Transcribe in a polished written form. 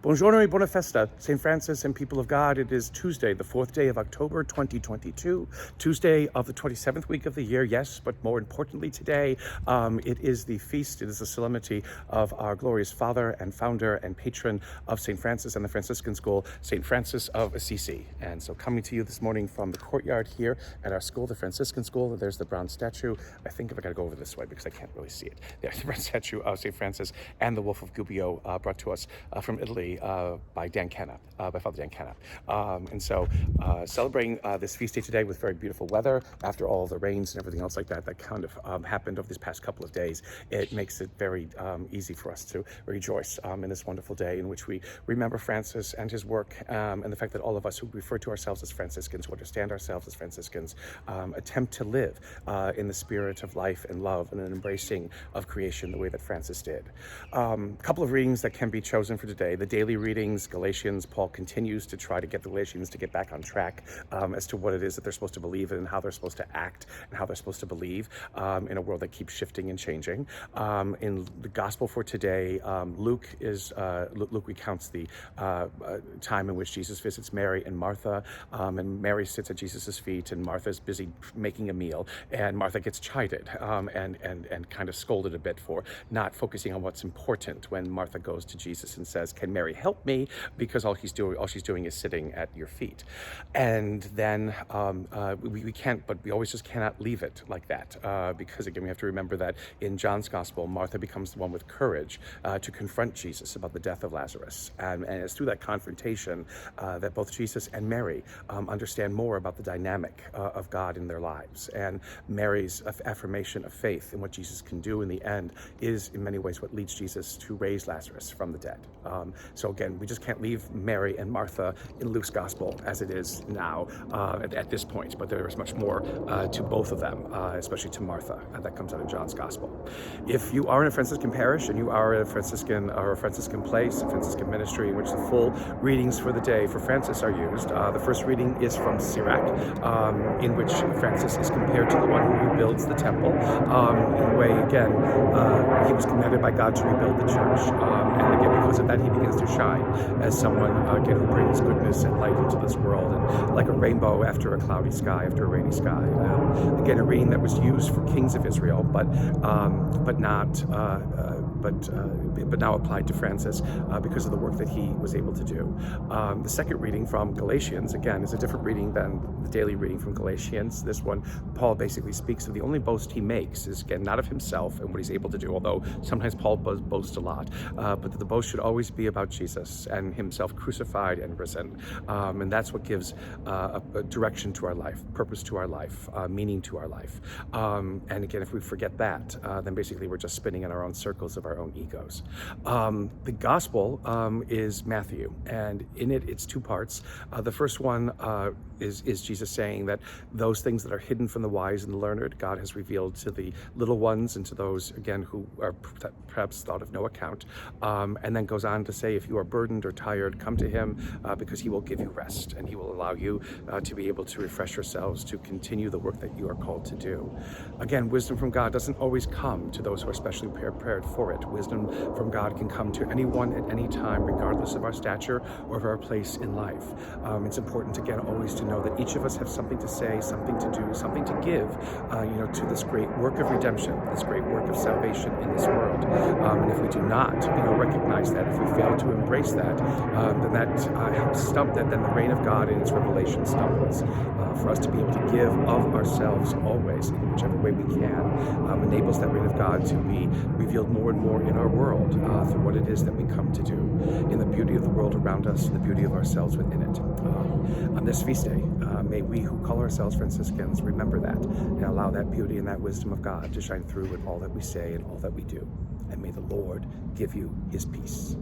Buongiorno e buona festa, St. Francis and people of God. It is Tuesday, the 4th day of October 2022, Tuesday of the 27th week of the year, yes, but more importantly today, it is the feast, it is the solemnity of our glorious father and founder and patron of St. Francis and the Franciscan School, St. Francis of Assisi. And so coming to you this morning from the courtyard here at our school, the Franciscan School, there's the bronze statue. I think if I gotta go over this way because I can't really see it. There's the bronze statue of St. Francis and the Wolf of Gubbio brought to us from Italy by Dan Canna, by Father Dan Canna. And so celebrating this feast day today with very beautiful weather after all the rains and everything else like that kind of happened over these past couple of days. It makes it very easy for us to rejoice in this wonderful day in which we remember Francis and his work and the fact that all of us who refer to ourselves as Franciscans, who understand ourselves as Franciscans, attempt to live in the spirit of life and love and an embracing of creation the way that Francis did. A couple of readings that can be chosen for today. The daily readings, Galatians. Paul continues to try to get the Galatians to get back on track as to what it is that they're supposed to believe in and how they're supposed to act and how they're supposed to believe in a world that keeps shifting and changing. In the gospel for today, Luke recounts the time in which Jesus visits Mary and Martha, and Mary sits at Jesus's feet and Martha's busy making a meal, and Martha gets chided and kind of scolded a bit for not focusing on what's important when Martha goes to Jesus and says, "Can Mary help me?" Because all she's doing is sitting at your feet. And then we can't, but we always just cannot leave it like that because again we have to remember that in John's gospel, Martha becomes the one with courage to confront Jesus about the death of Lazarus, and it's through that confrontation that both Jesus and Mary understand more about the dynamic of God in their lives. And Mary's affirmation of faith in what Jesus can do in the end is in many ways what leads Jesus to raise Lazarus from the dead. So again, we just can't leave Mary and Martha in Luke's gospel as it is now at this point, but there is much more to both of them, especially to Martha, that comes out in John's gospel. If you are in a Franciscan parish and you are a Franciscan or a Franciscan place, a Franciscan ministry in which the full readings for the day for Francis are used, the first reading is from Sabak, in which Francis is compared to the one who rebuilds the temple. In a way, again, he was commanded by God to rebuild the church, and again, because of that, he begins to shine as someone again who brings goodness and light into this world, and like a rainbow after a cloudy sky, after a rainy sky. Again, a reading that was used for kings of Israel, but now applied to Francis because of the work that he was able to do. The second reading from Galatians, again, is a different reading than the daily reading from Galatians. This one, Paul basically speaks of the only boast he makes is, again, not of himself and what he's able to do, although sometimes Paul boasts a lot, but that the boast should always be about Jesus and himself crucified and risen. And that's what gives a direction to our life, purpose to our life, meaning to our life. And again, if we forget that, then basically we're just spinning in our own circles of our own egos. The gospel is Matthew, and in it, it's two parts. The first one is Jesus saying that those things that are hidden from the wise and the learned, God has revealed to the little ones and to those, again, who are perhaps thought of no account. And then goes on to say, if you are burdened or tired, come to him because he will give you rest and he will allow you to be able to refresh yourselves, to continue the work that you are called to do. Again, wisdom from God doesn't always come to those who are specially prepared for it. Wisdom from God can come to anyone at any time, regardless of our stature or of our place in life. It's important, again, always to know that each of us have something to say, something to do, something to give, to this great work of redemption, this great work of salvation in this world. And if we do not, recognize that, if we fail to embrace that, then that helps then the reign of God in its revelation stumbles. For us to be able to give of ourselves always, in whichever way we can, enables that reign of God to be revealed more and more in our world through what it is that we come to do, in the beauty of the world around us, the beauty of ourselves within it. On this feast day, may we who call ourselves Franciscans remember that and allow that beauty and that wisdom of God to shine through in all that we say and all that we do. And may the Lord give you his peace.